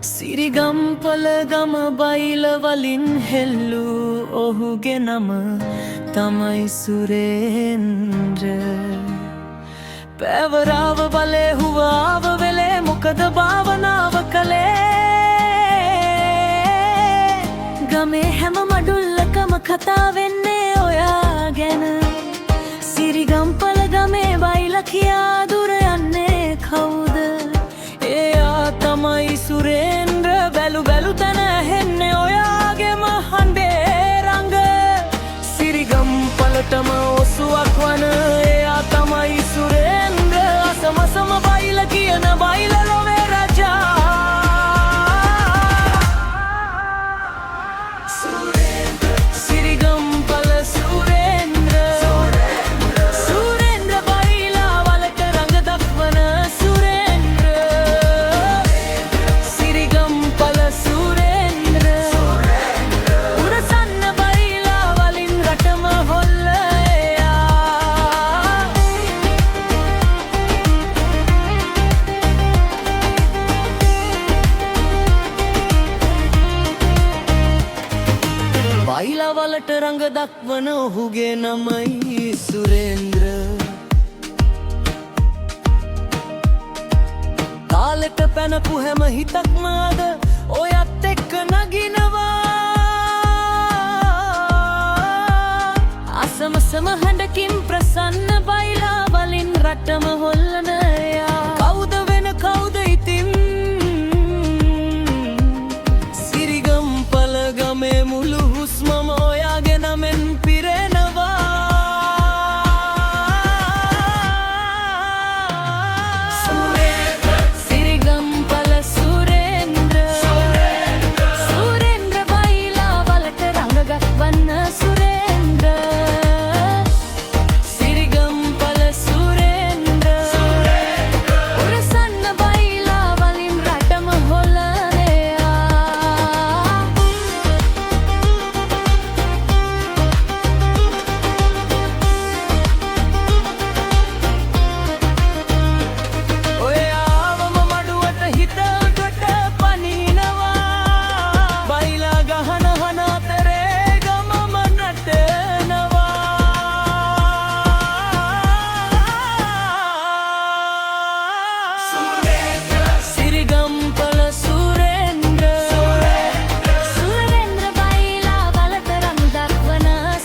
සිරිගම්පල ගම බයිල වලින් හෙල්ලු ඔහුගේ නම තමයි සුරේන්ද්‍ර. පැවරාව බලේ හුවාව වෙලේ මොකද භාවනාව කළේ. ගමේ හැම මඩුල්ලකම කතා වෙන්නේ ඔයා ගැන. සිරිගම්පල ගමේ බයිල කියා දුර යන්නේ කවුද? එයා තමයි සුරේන්ද්‍ර. බැලු බැලු තැන ඇහෙන්නේ ඔයාගේම හඬේ රඟ. සිරිගම්පලටම ඔසුවක් වන එයා තමයි සුරේන්ද්‍ර. අසමසම බයිල කියන බයිල ලොවේ රජා. සිරිගම්පල සුරේන්ද්‍ර. සුරේන්ද්‍ර බයිලා වලට රඟ දක්වන සුරේන්ද්‍ර. සිරිගම්පල සුරේන්ද්‍ර. උරසන්න බයිලා වලින් රටම හොල්ල එයා. බයිලා වලට රඟ දක්වන ඔහුගේ නමයි සුරේන්ද්‍ර. කාලෙට පැනපු හැම හිතක්ම අද ඔයත් එක්ක නගිනවා. අසමසම හඬකින් ප්‍රසන්න බයිලා වලින් රටම හොල්ලන